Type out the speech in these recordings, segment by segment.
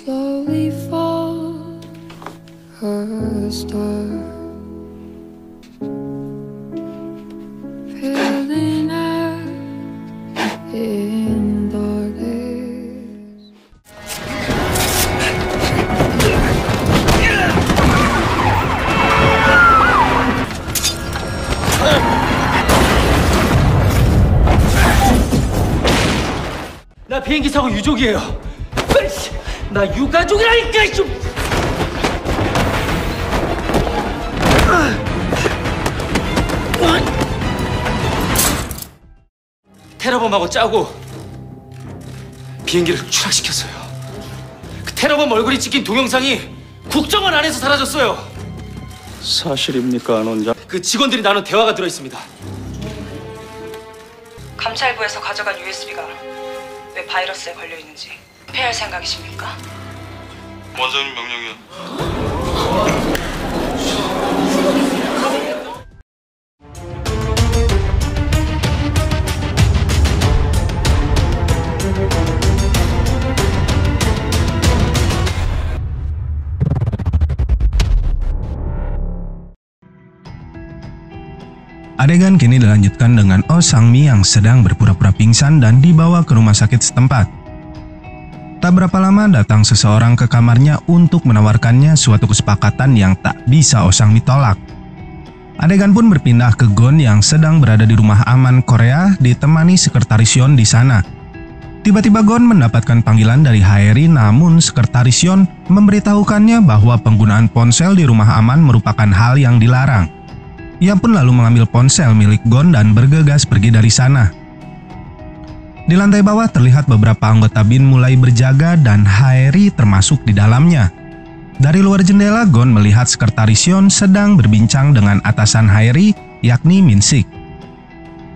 slowly fall astar, filling out in dark days. 나 비행기 사고 유족이에요. 나 유가족이라니까 좀. 테러범하고 짜고 비행기를 추락시켰어요. 그 테러범 얼굴이 찍힌 동영상이 국정원 안에서 사라졌어요. 사실입니까, 안 원장? 그 직원들이 나눈 대화가 들어있습니다. 감찰부에서 가져간 USB가 왜 바이러스에 걸려 있는지 폐할 생각이십니까? 원장님 명령이요. Adegan kini dilanjutkan dengan Oh Sang-mi yang sedang berpura-pura pingsan dan dibawa ke rumah sakit setempat. Tak berapa lama datang seseorang ke kamarnya untuk menawarkannya suatu kesepakatan yang tak bisa Oh Sang-mi tolak. Adegan pun berpindah ke Gon yang sedang berada di rumah aman Korea ditemani sekretaris Yeon di sana. Tiba-tiba Gon mendapatkan panggilan dari Haeri, namun sekretaris Yeon memberitahukannya bahwa penggunaan ponsel di rumah aman merupakan hal yang dilarang. Ia pun lalu mengambil ponsel milik Gon dan bergegas pergi dari sana. Di lantai bawah terlihat beberapa anggota BIN mulai berjaga dan Haeri termasuk di dalamnya. Dari luar jendela, Gon melihat sekretaris Yeon sedang berbincang dengan atasan Haeri, yakni Min-sik.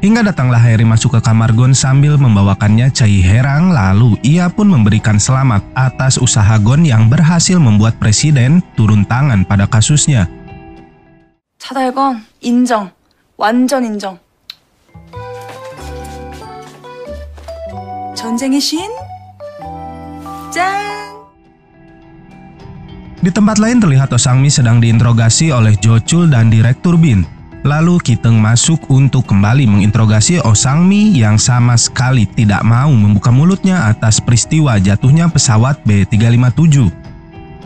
Hingga datanglah Haeri masuk ke kamar Gon sambil membawakannya cai herang, lalu ia pun memberikan selamat atas usaha Gon yang berhasil membuat presiden turun tangan pada kasusnya. 차달건 인정. 완전 인정. 전쟁의 신? 짠! Di tempat lain terlihat Oh Sang-mi sedang diinterogasi oleh Jo Chul dan Direktur BIN. Lalu Ki-teung masuk untuk kembali menginterogasi Oh Sang-mi yang sama sekali tidak mau membuka mulutnya atas peristiwa jatuhnya pesawat B357.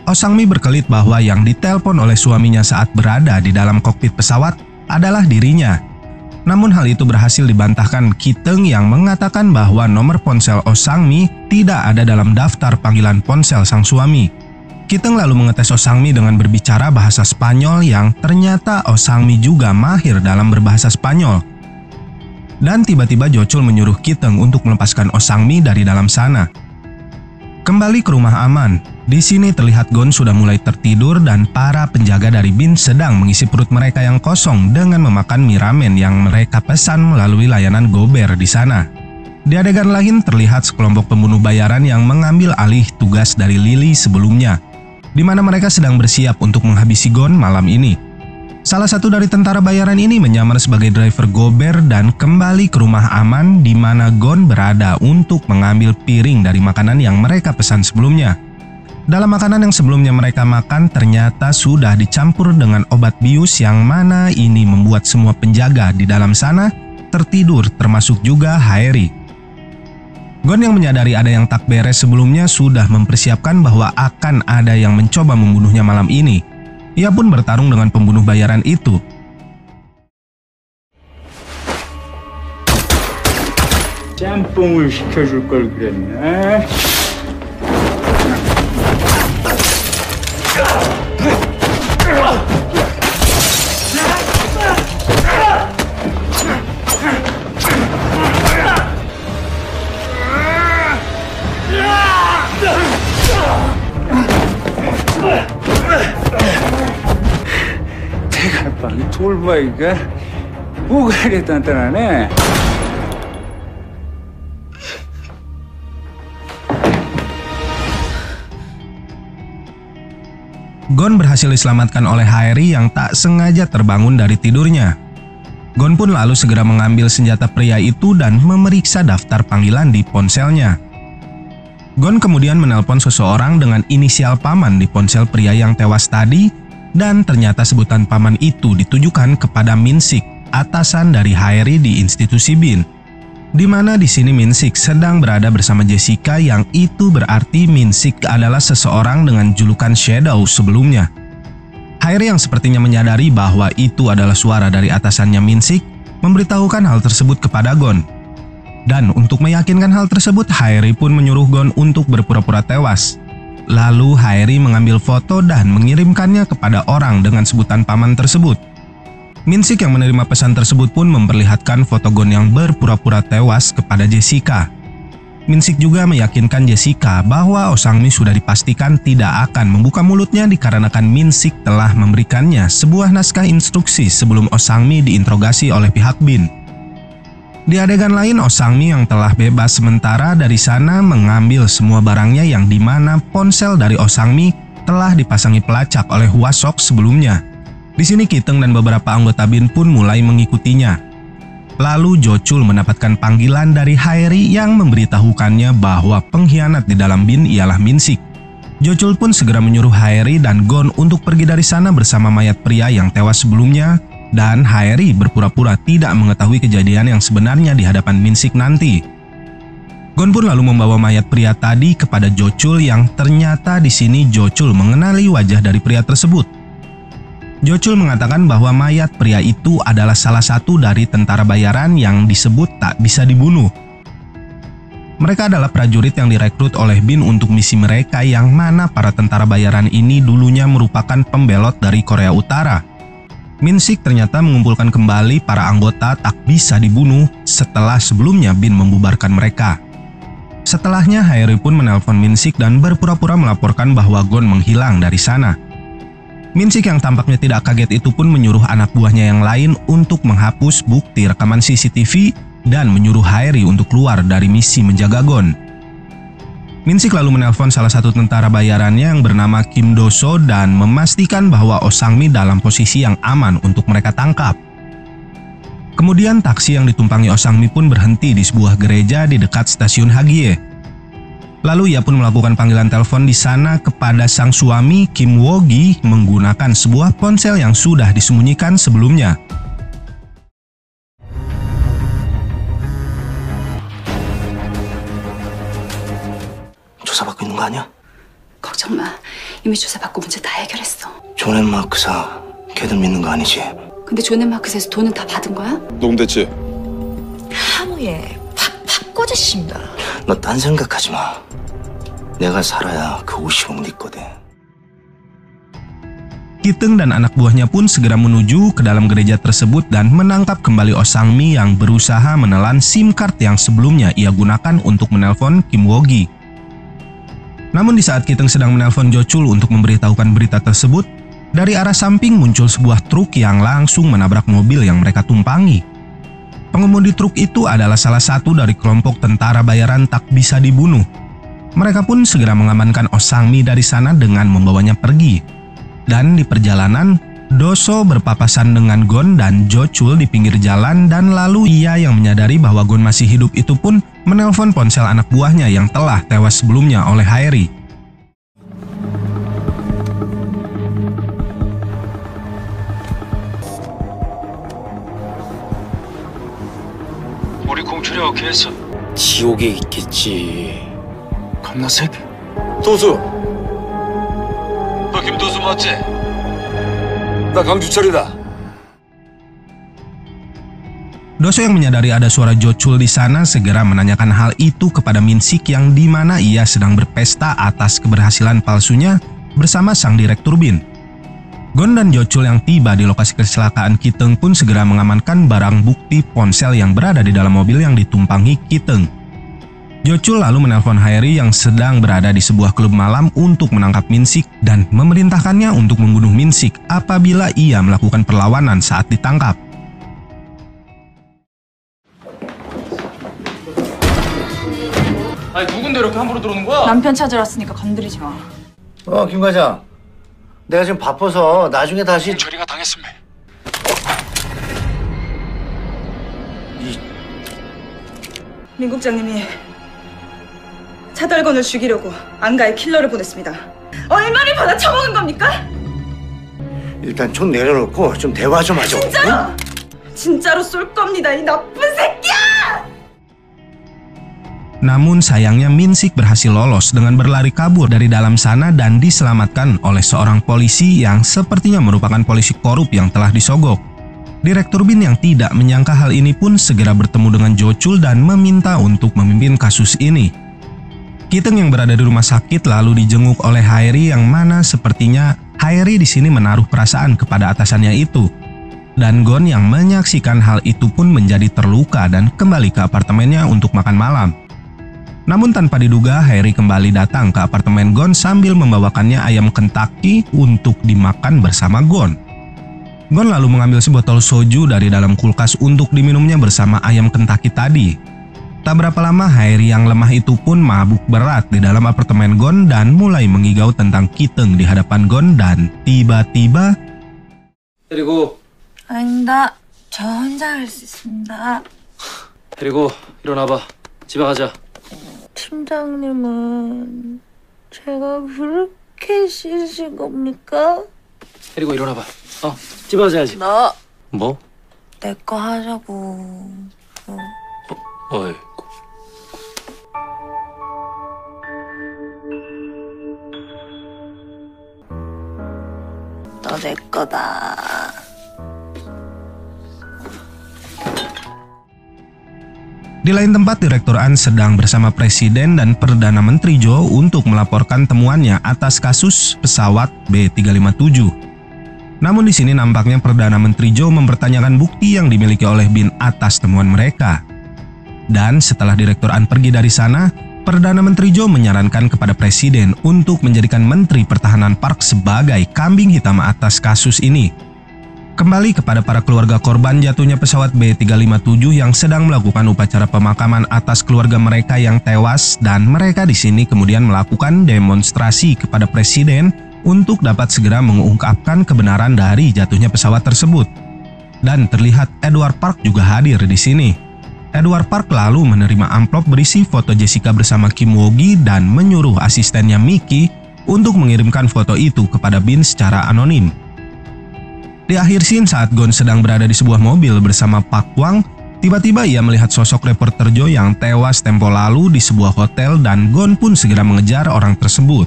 Oh Sang-mi berkelit bahwa yang ditelepon oleh suaminya saat berada di dalam kokpit pesawat adalah dirinya. Namun hal itu berhasil dibantahkan Ki-teung yang mengatakan bahwa nomor ponsel Oh Sang-mi tidak ada dalam daftar panggilan ponsel sang suami. Ki-teung lalu mengetes Oh Sang-mi dengan berbicara bahasa Spanyol yang ternyata Oh Sang-mi juga mahir dalam berbahasa Spanyol. Dan tiba-tiba Jo Chul menyuruh Ki-teung untuk melepaskan Oh Sang-mi dari dalam sana. Kembali ke rumah aman. Di sini terlihat Gon sudah mulai tertidur dan para penjaga dari BIN sedang mengisi perut mereka yang kosong dengan memakan mie ramen yang mereka pesan melalui layanan Gober di sana. Di adegan lain terlihat sekelompok pembunuh bayaran yang mengambil alih tugas dari Lily sebelumnya, di mana mereka sedang bersiap untuk menghabisi Gon malam ini. Salah satu dari tentara bayaran ini menyamar sebagai driver Gober dan kembali ke rumah aman di mana Gon berada untuk mengambil piring dari makanan yang mereka pesan sebelumnya. Dalam makanan yang sebelumnya mereka makan ternyata sudah dicampur dengan obat bius yang mana ini membuat semua penjaga di dalam sana tertidur termasuk juga Haeri. Gon yang menyadari ada yang tak beres sebelumnya sudah mempersiapkan bahwa akan ada yang mencoba membunuhnya malam ini. Ia pun bertarung dengan pembunuh bayaran itu. 짬뽕을 시켜줄 걸 그랬나? 대갈방이 돌바이가 우가리 단단하네. Gon berhasil diselamatkan oleh Haeri yang tak sengaja terbangun dari tidurnya. Gon pun lalu segera mengambil senjata pria itu dan memeriksa daftar panggilan di ponselnya. Gon kemudian menelpon seseorang dengan inisial paman di ponsel pria yang tewas tadi, dan ternyata sebutan paman itu ditujukan kepada Min-sik, atasan dari Haeri di institusi Bin. Di mana di sini Min-sik sedang berada bersama Jessica, yang itu berarti Min-sik adalah seseorang dengan julukan Shadow sebelumnya. Haeri yang sepertinya menyadari bahwa itu adalah suara dari atasannya Min-sik, memberitahukan hal tersebut kepada Gon. Dan untuk meyakinkan hal tersebut, Haeri pun menyuruh Gon untuk berpura-pura tewas. Lalu Haeri mengambil foto dan mengirimkannya kepada orang dengan sebutan paman tersebut. Min-sik yang menerima pesan tersebut pun memperlihatkan foto Gon yang berpura-pura tewas kepada Jessica. Min-sik juga meyakinkan Jessica bahwa Oh Sang-mi sudah dipastikan tidak akan membuka mulutnya dikarenakan Min-sik telah memberikannya sebuah naskah instruksi sebelum Oh Sang-mi diinterogasi oleh pihak Bin. Di adegan lain, Oh Sang-mi yang telah bebas sementara dari sana mengambil semua barangnya, yang dimana ponsel dari Oh Sang-mi telah dipasangi pelacak oleh Hwasok sebelumnya. Di sini Ki-teung dan beberapa anggota Bin pun mulai mengikutinya. Lalu Jo-chul mendapatkan panggilan dari Haeri yang memberitahukannya bahwa pengkhianat di dalam Bin ialah Min-sik. Jo-chul pun segera menyuruh Haeri dan Gon untuk pergi dari sana bersama mayat pria yang tewas sebelumnya, dan Haeri berpura-pura tidak mengetahui kejadian yang sebenarnya di hadapan Min-sik nanti. Gon pun lalu membawa mayat pria tadi kepada Jo-chul, yang ternyata di sini Jo-chul mengenali wajah dari pria tersebut. Jo-chul mengatakan bahwa mayat pria itu adalah salah satu dari tentara bayaran yang disebut tak bisa dibunuh. Mereka adalah prajurit yang direkrut oleh Bin untuk misi mereka, yang mana para tentara bayaran ini dulunya merupakan pembelot dari Korea Utara. Min-sik ternyata mengumpulkan kembali para anggota tak bisa dibunuh setelah sebelumnya Bin membubarkan mereka. Setelahnya Haeri pun menelpon Min-sik dan berpura-pura melaporkan bahwa Gon menghilang dari sana. Min-sik yang tampaknya tidak kaget itu pun menyuruh anak buahnya yang lain untuk menghapus bukti rekaman CCTV dan menyuruh Haeri untuk keluar dari misi menjaga Gon. Min-sik lalu menelpon salah satu tentara bayarannya yang bernama Kim Do-so dan memastikan bahwa Oh Sang-mi dalam posisi yang aman untuk mereka tangkap. Kemudian taksi yang ditumpangi Oh Sang-mi pun berhenti di sebuah gereja di dekat stasiun Hagie. Lalu ia pun melakukan panggilan telepon di sana kepada sang suami Kim Wo-gi menggunakan sebuah ponsel yang sudah disembunyikan sebelumnya. 조사받고 있는 거 아니야? 걱정 마. 이미 조사받고 문제 다 해결했어. 존앤 마크사 걔들 믿는 거 아니지? 근데 존앤마켓에서 돈은 다 받은 거야? 농대체 하무에 팍팍 꽂으십니다. 너 딴 생각하지 마. 내가 살아야 그 50억 네 거든. Ki-teung dan anak buahnya pun segera menuju ke dalam gereja tersebut dan menangkap kembali Oh Sang-mi yang berusaha menelan SIM card yang sebelumnya ia gunakan untuk menelpon Kim Wo-gi. Namun di saat Ki-teung sedang menelpon Jo-chul untuk memberitahukan berita tersebut, dari arah samping muncul sebuah truk yang langsung menabrak mobil yang mereka tumpangi. Pengemudi truk itu adalah salah satu dari kelompok tentara bayaran tak bisa dibunuh. Mereka pun segera mengamankan Oh Sang-mi dari sana dengan membawanya pergi. Dan di perjalanan, Do-so berpapasan dengan Gon dan Jo-chul di pinggir jalan, dan lalu ia yang menyadari bahwa Gon masih hidup itu pun menelpon ponsel anak buahnya yang telah tewas sebelumnya oleh Haeri. 우리 공철이 어떻게 했어? 지옥에 있겠지. 겁나 세? 도수 너 김도수 맞지? 나 강주철이다. Do-so yang menyadari ada suara Jo-chul di sana segera menanyakan hal itu kepada Min-sik yang dimana ia sedang berpesta atas keberhasilan palsunya bersama sang direktur Bin. Gon dan Jo-chul yang tiba di lokasi kecelakaan Ki-teung pun segera mengamankan barang bukti ponsel yang berada di dalam mobil yang ditumpangi Ki-teung. Jo-chul lalu menelpon Haeri yang sedang berada di sebuah klub malam untuk menangkap Min-sik dan memerintahkannya untuk membunuh Min-sik apabila ia melakukan perlawanan saat ditangkap. 아니 누군데 이렇게 함부로 들어오는 거야? 남편 찾으러 왔으니까 건드리지 마. 김 과장. 내가 지금 바빠서 나중에 다시. 철이가 당했습니다. 민 국장님이 차달건을 죽이려고 안가에 킬러를 보냈습니다. 얼마를 받아 처먹은 겁니까? 일단 총 내려놓고 좀 대화 좀 하죠. 진짜로! 진짜로 쏠 겁니다, 이 나쁜 새끼야! Namun sayangnya Min-sik berhasil lolos dengan berlari kabur dari dalam sana dan diselamatkan oleh seorang polisi yang sepertinya merupakan polisi korup yang telah disogok. Direktur Bin yang tidak menyangka hal ini pun segera bertemu dengan Jo Chul dan meminta untuk memimpin kasus ini. Ki-teung yang berada di rumah sakit lalu dijenguk oleh Haeri yang mana sepertinya Haeri di sini menaruh perasaan kepada atasannya itu. Dan Gon yang menyaksikan hal itu pun menjadi terluka dan kembali ke apartemennya untuk makan malam. Namun tanpa diduga, Haeri kembali datang ke apartemen Gon sambil membawakannya ayam Kentucky untuk dimakan bersama Gon. Gon lalu mengambil sebotol soju dari dalam kulkas untuk diminumnya bersama ayam Kentucky tadi. Tak berapa lama, Haeri yang lemah itu pun mabuk berat di dalam apartemen Gon dan mulai mengigau tentang Ki-teung di hadapan Gon dan tiba-tiba... 데리고 아닙니다. 저 혼자 갈 수 있습니다. 데리고 일어나봐. 집에 가자. 팀장님은 제가 그렇게 싫으신 겁니까? 데리고 일어나봐. 집에 가자야지. 너 뭐? 내 거 하자고. 어이. 너 내 거다. Di lain tempat, Direktur An sedang bersama Presiden dan Perdana Menteri Jo untuk melaporkan temuannya atas kasus pesawat B357. Namun di sini nampaknya Perdana Menteri Jo mempertanyakan bukti yang dimiliki oleh Bin atas temuan mereka. Dan setelah Direktur An pergi dari sana, Perdana Menteri Jo menyarankan kepada Presiden untuk menjadikan Menteri Pertahanan Park sebagai kambing hitam atas kasus ini. Kembali kepada para keluarga korban jatuhnya pesawat B357 yang sedang melakukan upacara pemakaman atas keluarga mereka yang tewas, dan mereka di sini kemudian melakukan demonstrasi kepada Presiden untuk dapat segera mengungkapkan kebenaran dari jatuhnya pesawat tersebut. Dan terlihat Edward Park juga hadir di sini. Edward Park lalu menerima amplop berisi foto Jessica bersama Kim Woo-gi dan menyuruh asistennya Mickey untuk mengirimkan foto itu kepada Bin secara anonim. Di akhir scene saat Gon sedang berada di sebuah mobil bersama Pak Kwang, tiba-tiba ia melihat sosok reporter Jo yang tewas tempo lalu di sebuah hotel dan Gon pun segera mengejar orang tersebut.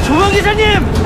조명 기자님!